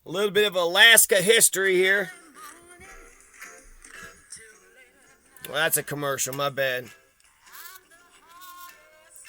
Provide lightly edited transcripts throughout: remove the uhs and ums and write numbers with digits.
A little bit of Alaska history here. Well, that's a commercial, my bad.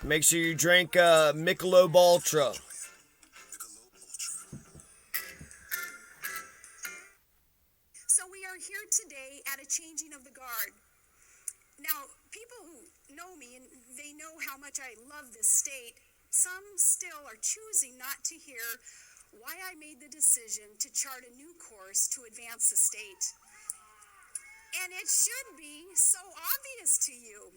Make sure you drink Michelob Ultra. So we are here today at a changing of the guard. Now, people who know me, and they know how much I love this state, some still are choosing not to hear why I made the decision to chart a new course to advance the state. And it should be so obvious to you.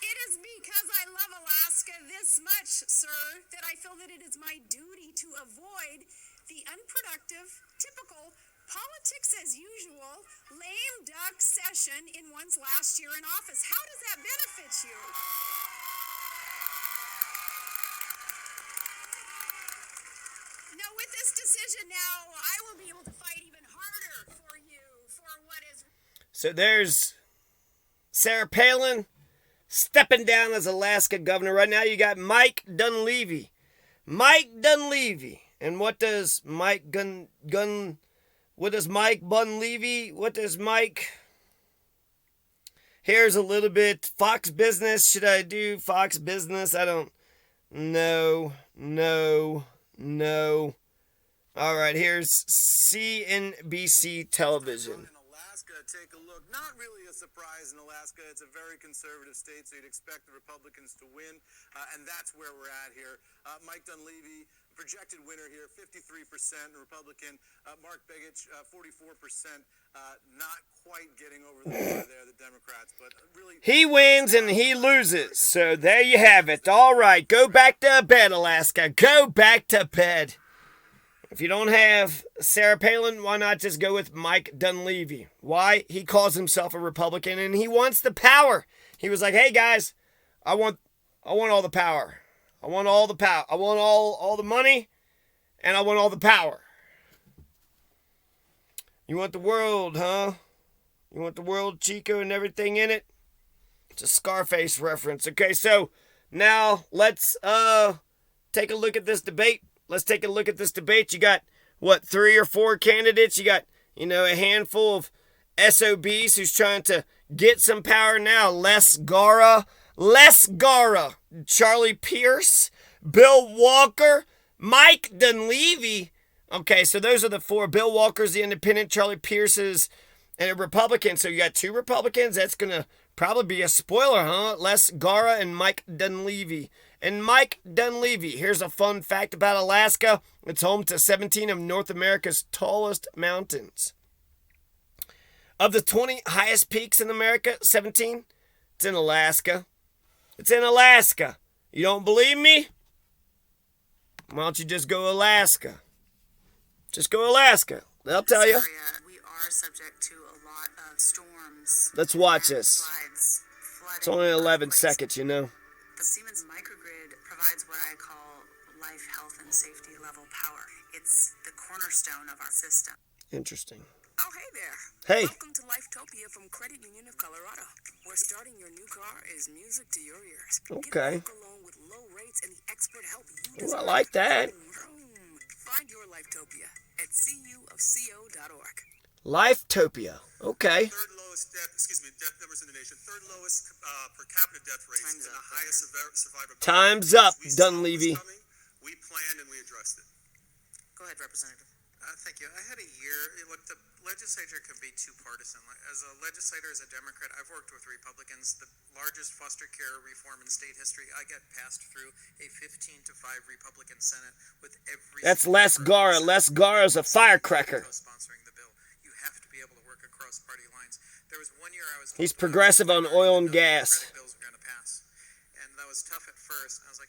It is because I love Alaska this much, sir, that I feel that it is my duty to avoid the unproductive, typical, politics as usual, lame duck session in one's last year in office. How does that benefit you? Now, with this decision now, I will be able to fight even harder for you, for what is... So there's Sarah Palin stepping down as Alaska governor. Right now you got Mike Dunleavey. Mike Dunleavey. And what does Mike what does Mike Dunleavey, what does Mike... Here's a little bit Fox Business. Should I do Fox Business? I don't... No. All right, here's CNBC television. Take a look. Not really a surprise in Alaska. It's a very conservative state, so you'd expect the Republicans to win, and that's where we're at here. Mike Dunleavy, projected winner here, 53% Republican. Mark Begich, 44%. Not quite getting over the bar there, the Democrats, but really... He wins and he loses, so there you have it. All right, go back to bed, Alaska. Go back to bed. If you don't have Sarah Palin, why not just go with Mike Dunleavy? Why? He calls himself a Republican and he wants the power. He was like, hey guys, I want all the power. I want all the power. I want all the money and I want all the power. You want the world, huh? You want the world, Chico, and everything in it? It's a Scarface reference. Okay, so now let's take a look at this debate. Let's take a look at this debate. You got, 3 or 4 candidates? You got, a handful of SOBs who's trying to get some power now. Les Gara, Charlie Pierce, Bill Walker, Mike Dunleavy. Okay, so those are the 4. Bill Walker's the independent, Charlie Pierce is a Republican. So you got 2 Republicans. That's going to probably be a spoiler, huh? Les Gara and Mike Dunleavy. And Mike Dunleavy, here's a fun fact about Alaska. It's home to 17 of North America's tallest mountains. Of the 20 highest peaks in America, 17, it's in Alaska. It's in Alaska. You don't believe me? Why don't you just go Alaska? Just go Alaska. They'll tell you. We are subject to a lot of storms. Let's watch this. Slides, It's only 11 seconds, The Siemens microgrid provides what I call life, health, and safety level power. It's the cornerstone of our system. Interesting. Oh, hey there. Hey. Welcome to Lifetopia from Credit Union of Colorado, where starting your new car is music to your ears. Okay. Get a loan with low rates and the expert help you Ooh, I deserve. like that. Find your Lifetopia at cuofco.org. Lifetopia. Okay. Third lowest death numbers in the nation. Third lowest per capita death rates, and the highest survivability. Time's up, Dunleavy. We planned and we addressed it. Go ahead, Representative. Thank you. I had a year. Look, the legislature can be too partisan. As a legislator, as a Democrat, I've worked with Republicans. The largest foster care reform in state history. I got passed through a 15-5 Republican Senate with every. That's Les Gara. Les Gara's a firecracker. Co-sponsoring the bill. You have to be able to work across party lines. There was one year I was. He's progressive on oil and gas. Bills were going to pass, and that was tough at first. I was like,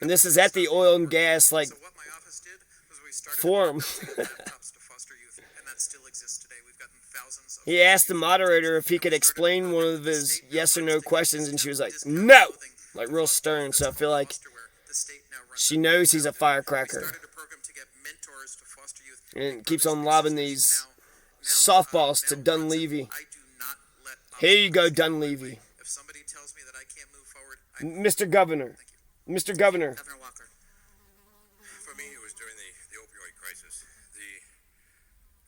And this is at the oil and gas, So what my office did was we started forum. laptops to foster youth, and that still exists today. We've gotten thousands of. He asked the moderator if he could explain one of his yes or no questions, and she was like, no! Like real stern, so I feel like she knows he's a firecracker. And keeps on lobbing these Softballs to Dunleavy. I do not let Here you go, Dunleavy. If somebody tells me that I can't move forward, Mr. Governor. Mr. Governor. Governor Walker. For me, it was during the opioid crisis. The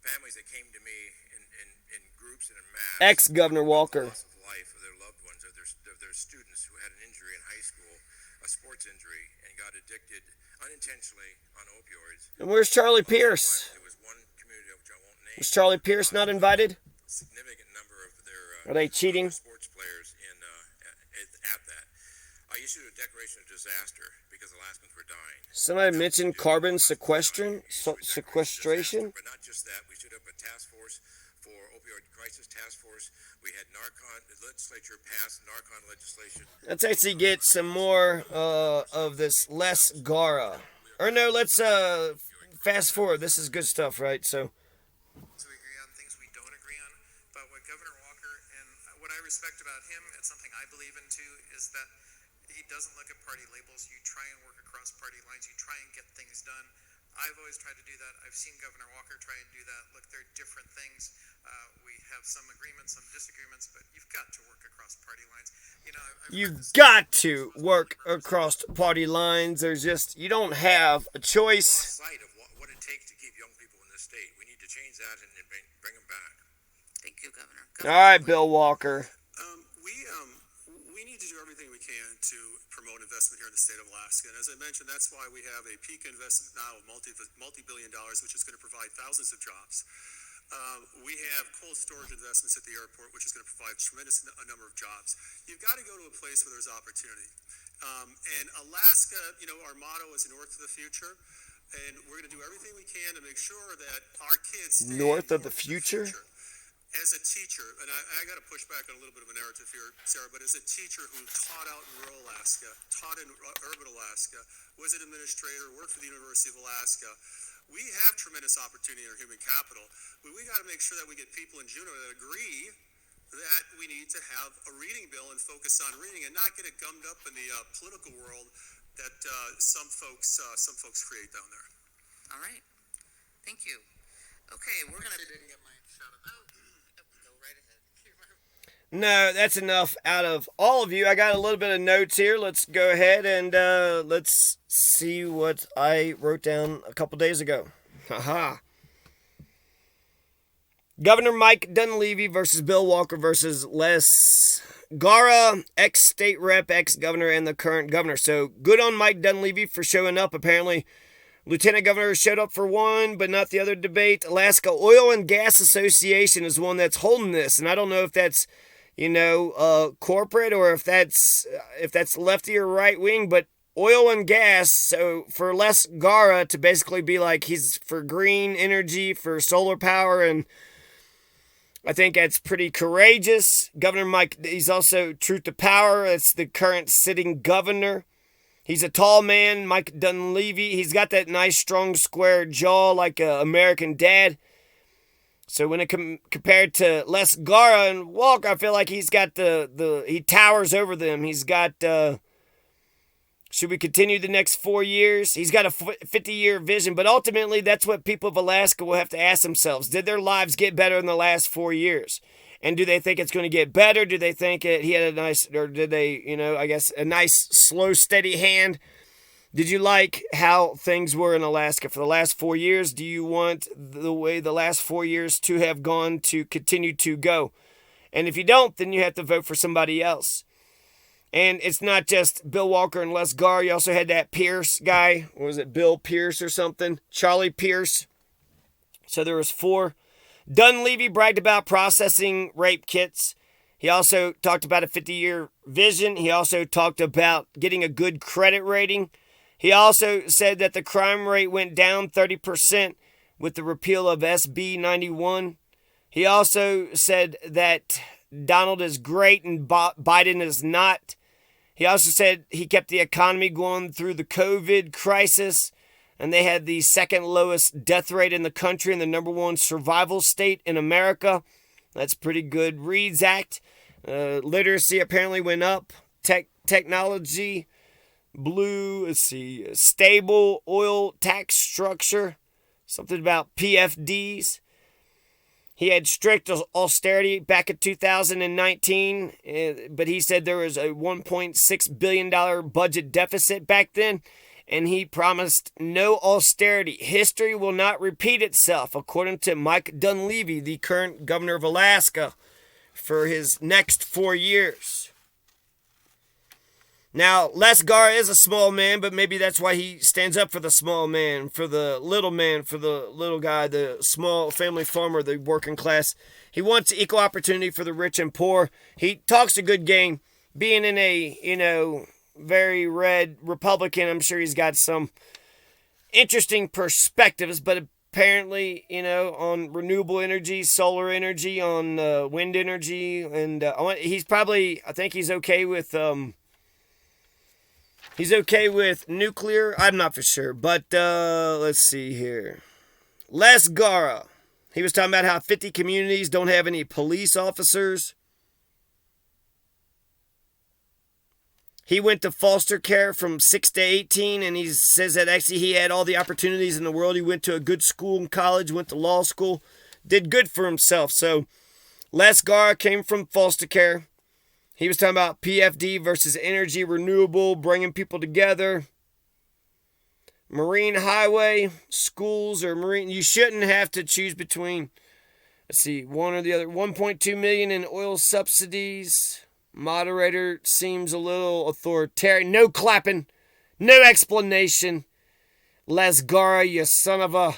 families that came to me in groups and in mass. Ex-Governor Walker. Loss of life of their loved ones, of their students who had an injury in high school, a sports injury, and got addicted unintentionally on opioids. And where's Charlie Pierce? There was one community which I won't name. Was Charlie Pierce not invited? Significant number of their Are they cheating? sports players at that. I issued a declaration of disaster because Alaskans were dying. Somebody mentioned carbon sequestration. But not just that, we stood up a task force for opioid crisis task force. We had the legislature passed Narcan legislation. Let's actually get some more of this less Gara. Or no, let's fast forward. This is good stuff, right? So We agree on things we don't agree on. But what Governor Walker and what I respect about him, and something I believe in too, is that he doesn't look at party labels. You try and work across party lines. You try and get things done. I've always tried to do that. I've seen Governor Walker try and do that. Look, they're different things. We have some agreements, some disagreements, but you've got to work across party lines. You know, you've got to work across party lines. There's just, you don't have a choice. Lost sight of what it takes to keep young people in this state. We need to change that and bring them back. Thank you, Governor. All right, Bill Walker. We need to do everything we can to promote investment here in the state of Alaska. And as I mentioned, that's why we have a peak investment now of multi-billion dollars, which is going to provide thousands of jobs. We have cold storage investments at the airport, which is going to provide a number of jobs. You've got to go to a place where there's opportunity. And Alaska, you know, our motto is North of the Future. And we're going to do everything we can to make sure that our kids stay North of the future? As a teacher, and I got to push back on a little bit of a narrative here, Sarah, but as a teacher who taught out in rural Alaska, taught in urban Alaska, was an administrator, worked for the University of Alaska, we have tremendous opportunity in our human capital, but we got to make sure that we get people in Juneau that agree that we need to have a reading bill and focus on reading and not get it gummed up in the political world that some folks create down there. All right. Thank you. Okay, we're going to... No, that's enough out of all of you. I got a little bit of notes here. Let's go ahead and let's see what I wrote down a couple days ago. Haha. Governor Mike Dunleavy versus Bill Walker versus Les Gara, ex-state rep, ex-governor, and the current governor. So good on Mike Dunleavy for showing up. Apparently, Lieutenant Governor showed up for one, but not the other debate. Alaska Oil and Gas Association is one that's holding this, and I don't know if that's, you know, corporate or if that's lefty or right wing, but oil and gas. So for Les Gara to basically be like he's for green energy, for solar power, and I think that's pretty courageous. Governor Mike, he's also Truth to Power. It's the current sitting governor. He's a tall man, Mike Dunleavy. He's got that nice, strong, square jaw like an American dad. So when it compared to Les Gara and Walker, I feel like he's got he towers over them. He's got, should we continue the next 4 years? He's got a 50-year vision, but ultimately that's what people of Alaska will have to ask themselves. Did their lives get better in the last 4 years? And do they think it's going to get better? Do they think he had a nice, or did they, you know, I guess a nice, slow, steady hand? Did you like how things were in Alaska for the last 4 years? Do you want the way the last 4 years to have gone to continue to go? And if you don't, then you have to vote for somebody else. And it's not just Bill Walker and Les Gara. You also had that Pierce guy. What was it, Bill Pierce or something? Charlie Pierce. So there was 4. Dunleavy bragged about processing rape kits. He also talked about a 50-year vision. He also talked about getting a good credit rating. He also said that the crime rate went down 30% with the repeal of SB 91. He also said that Donald is great and Biden is not. He also said he kept the economy going through the COVID crisis, and they had the second lowest death rate in the country and the number 1 survival state in America. That's pretty good. Reads Act. Literacy apparently went up. Technology. Blue, let's see, stable oil tax structure, something about PFDs. He had strict austerity back in 2019, but he said there was a $1.6 billion budget deficit back then, and he promised no austerity. History will not repeat itself, according to Mike Dunleavey, the current governor of Alaska, for his next 4 years. Now, Les Gara is a small man, but maybe that's why he stands up for the small man, for the little guy, the small family farmer, the working class. He wants equal opportunity for the rich and poor. He talks a good game. Being in a, very red Republican, I'm sure he's got some interesting perspectives, but apparently, on renewable energy, solar energy, on wind energy, and I think he's okay with... He's okay with nuclear. I'm not for sure. But let's see here. Les Gara. He was talking about how 50 communities don't have any police officers. He went to foster care from 6 to 18, and he says that actually he had all the opportunities in the world. He went to a good school and college, went to law school, did good for himself. So Les Gara came from foster care. He was talking about PFD versus energy, renewable, bringing people together. Marine highway, schools, or marine. You shouldn't have to choose between, one or the other. 1.2 million in oil subsidies. Moderator seems a little authoritarian. No clapping. No explanation. Les Gara, you son of a...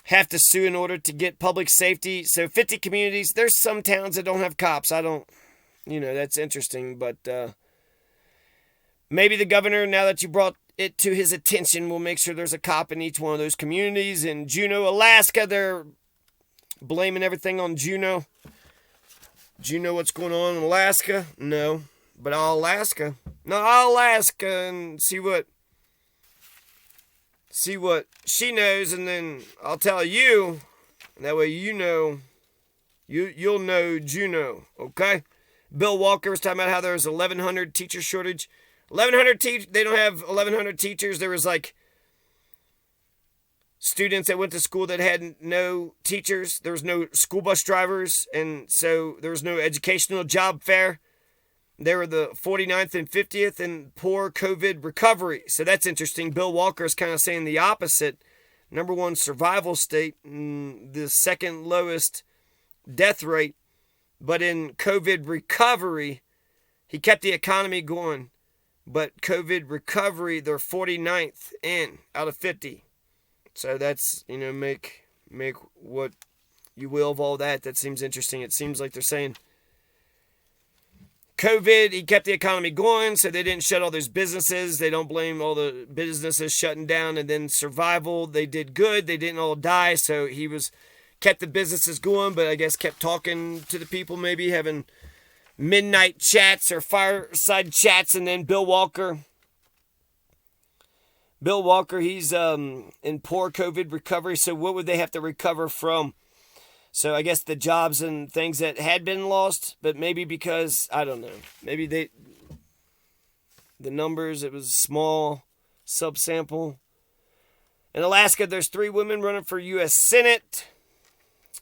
have to sue in order to get public safety. So 50 communities. There's some towns that don't have cops. That's interesting. But maybe the governor, now that you brought it to his attention, will make sure there's a cop in each one of those communities. In Juneau, Alaska, they're blaming everything on Juneau. Do you know what's going on in Alaska? No. But I'll Alaska. And see what she knows, and then I'll tell you, and that way you'll know Juneau, okay? Bill Walker was talking about how there's 1,100 teacher shortage. They don't have 1,100 teachers. There was students that went to school that had no teachers. There was no school bus drivers, and so there was no educational job fair. They were the 49th and 50th in poor COVID recovery. So that's interesting. Bill Walker is kind of saying the opposite. Number one survival state, the second lowest death rate. But in COVID recovery, he kept the economy going. But COVID recovery, they're 49th in out of 50. So that's, make what you will of all that. That seems interesting. It seems like they're saying COVID, he kept the economy going, so they didn't shut all those businesses. They don't blame all the businesses shutting down. And then survival, they did good. They didn't all die, so he kept the businesses going, but I guess kept talking to the people, maybe having midnight chats or fireside chats. And then Bill Walker, he's in poor COVID recovery, so what would they have to recover from? So I guess the jobs and things that had been lost, but maybe because, I don't know, maybe the numbers, it was small, subsample. In Alaska, there's 3 women running for U.S. Senate.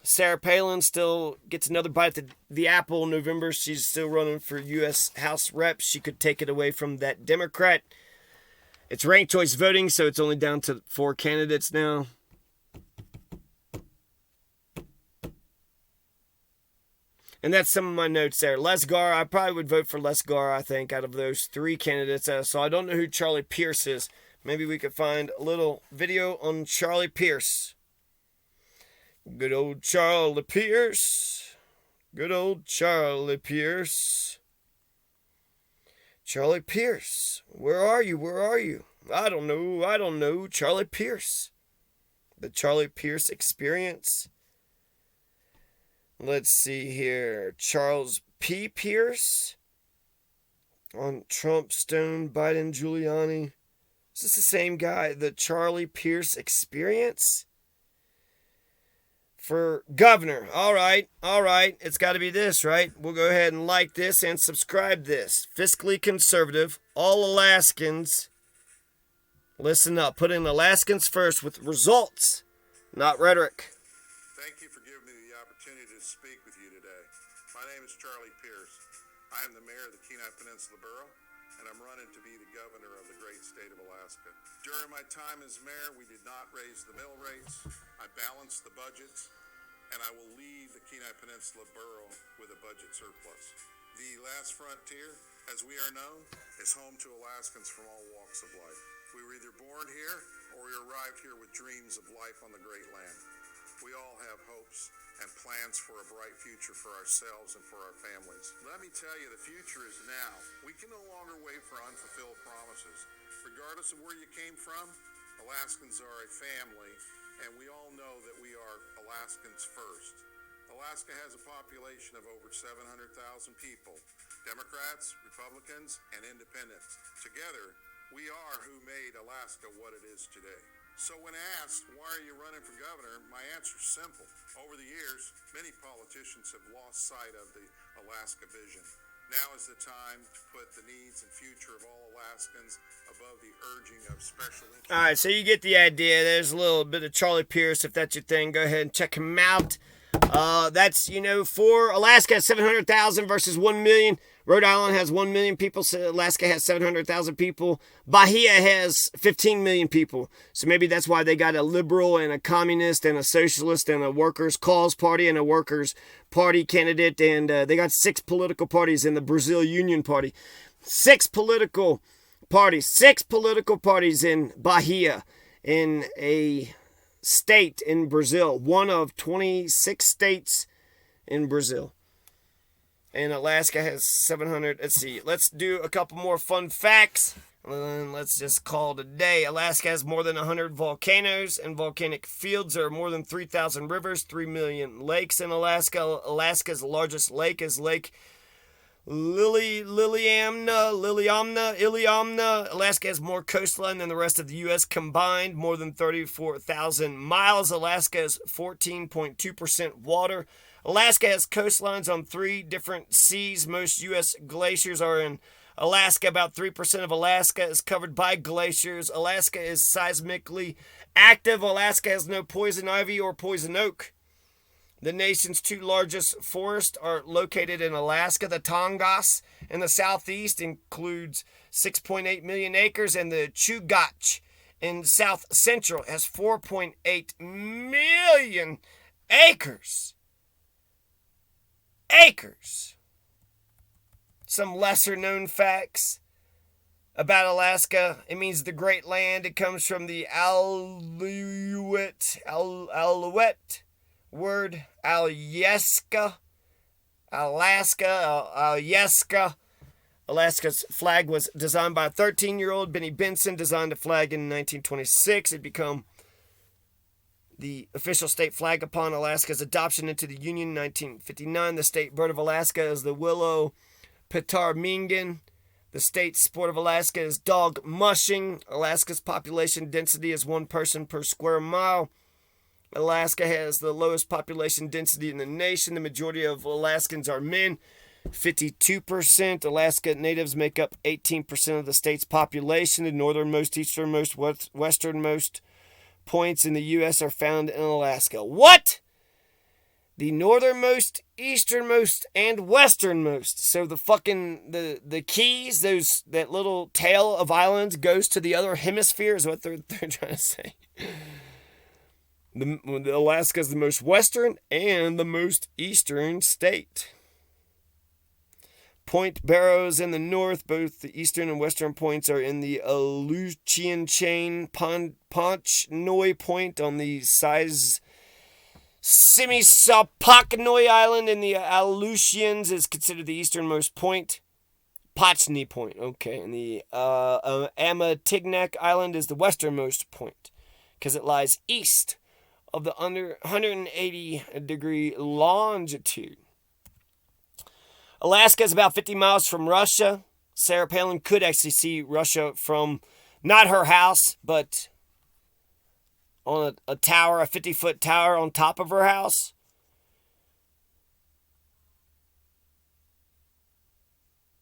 Sarah Palin still gets another bite at the apple in November. She's still running for U.S. House Reps. She could take it away from that Democrat. It's ranked choice voting, so it's only down to 4 candidates now. And that's some of my notes there. Les Gara, I probably would vote for Les Gara, I think, out of those 3 candidates. So I don't know who Charlie Pierce is. Maybe we could find a little video on Charlie Pierce. Good old Charlie Pierce. Good old Charlie Pierce. Charlie Pierce. Where are you? Where are you? I don't know. Charlie Pierce. The Charlie Pierce Experience. Let's see here. Charles P. Pierce on Trump, Stone, Biden, Giuliani. Is this the same guy? The Charlie Pierce Experience? For governor. All right. It's got to be this, right? We'll go ahead and like this and subscribe this. Fiscally conservative. All Alaskans. Listen up. Put in Alaskans first with results, not rhetoric. Thank you for giving me the opportunity to speak with you today. My name is Charlie Pierce. I am the mayor of the Kenai Peninsula Borough, and I'm running to be the governor of the great state of Alaska. During my time as mayor, we did not raise the mill rates. I balanced the budgets, and I will leave the Kenai Peninsula Borough with a budget surplus. The last frontier, as we are known, is home to Alaskans from all walks of life. We were either born here or we arrived here with dreams of life on the great land. We all have hopes and plans for a bright future for ourselves and for our families. Let me tell you, the future is now. We can no longer wait for unfulfilled promises. Regardless of where you came from, Alaskans are a family, and we all know that we are Alaskans first. Alaska has a population of over 700,000 people, Democrats, Republicans, and independents. Together, we are who made Alaska what it is today. So when asked, why are you running for governor, my answer is simple. Over the years, many politicians have lost sight of the Alaska vision. Now is the time to put the needs and future of all Alaskans above the urging of special interests. All right, so you get the idea. There's a little bit of Charlie Pierce. If that's your thing, go ahead and check him out. That's, for Alaska has 700,000 versus 1 million. Rhode Island has 1 million people, so Alaska has 700,000 people. Bahia has 15 million people. So maybe that's why they got a liberal and a communist and a socialist and a workers' cause party and a workers' party candidate. And they got 6 political parties in the Brazil Union Party. 6 political parties in Bahia, in a state in Brazil, one of 26 states in Brazil. And Alaska has 700. Let's see. Let's do a couple more fun facts. And then let's just call it a day. Alaska has more than 100 volcanoes and volcanic fields. There are more than 3,000 rivers, 3 million lakes in Alaska. Alaska's largest lake is Lake Iliamna. Alaska has more coastline than the rest of the U.S. combined, more than 34,000 miles. Alaska is 14.2% water. Alaska has coastlines on 3 different seas. Most U.S. glaciers are in Alaska. About 3% of Alaska is covered by glaciers. Alaska is seismically active. Alaska has no poison ivy or poison oak. The nation's 2 largest forests are located in Alaska. The Tongass in the southeast includes 6.8 million acres, and the Chugach in south central has 4.8 million acres. Some lesser known facts about Alaska. It means the Great Land. It comes from the Aleut word, Alyeska. Alaska's flag was designed by a 13-year-old Benny Benson, designed a flag in 1926. It became the official state flag upon Alaska's adoption into the Union in 1959. The state bird of Alaska is the willow petarmingan. The state sport of Alaska is dog mushing. Alaska's population density is 1 person per square mile. Alaska has the lowest population density in the nation. The majority of Alaskans are men, 52%. Alaska natives make up 18% of the state's population. The northernmost, easternmost, westernmost points in the U.S. are found in Alaska. What? The northernmost, easternmost, and westernmost. So the Keys, that little tail of islands goes to the other hemisphere is what they're trying to say. Alaska is the most western and the most eastern state. Point Barrows in the north. Both the eastern and western points are in the Aleutian chain. Pontchnoi Point on the Simisapaknoi Island in the Aleutians is considered the easternmost point. Pontchnoi Point, okay. And the Amatignac Island is the westernmost point because it lies east of the under 180-degree longitude. Alaska is about 50 miles from Russia. Sarah Palin could actually see Russia from not her house, but on a tower, a 50-foot tower on top of her house.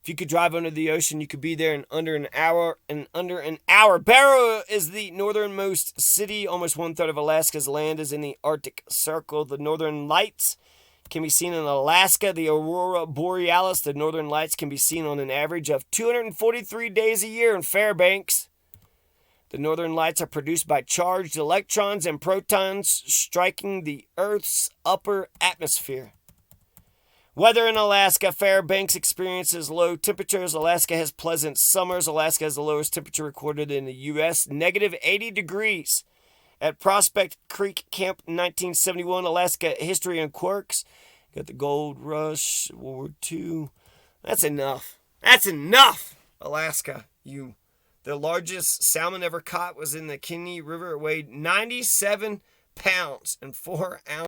If you could drive under the ocean, you could be there in under an hour. Barrow is the northernmost city. Almost 1/3 of Alaska's land is in the Arctic Circle. The Northern Lights can be seen in Alaska. The Aurora Borealis, the Northern Lights, can be seen on an average of 243 days a year in Fairbanks. The Northern Lights are produced by charged electrons and protons striking the Earth's upper atmosphere. Weather in Alaska. Fairbanks experiences low temperatures. Alaska has pleasant summers. Alaska has the lowest temperature recorded in the U.S., -80 degrees. At Prospect Creek Camp, 1971, Alaska history and quirks. Got the gold rush, World War II. That's enough. That's enough, Alaska. The largest salmon ever caught was in the Kinney River. It weighed 97 pounds and 4 ounces.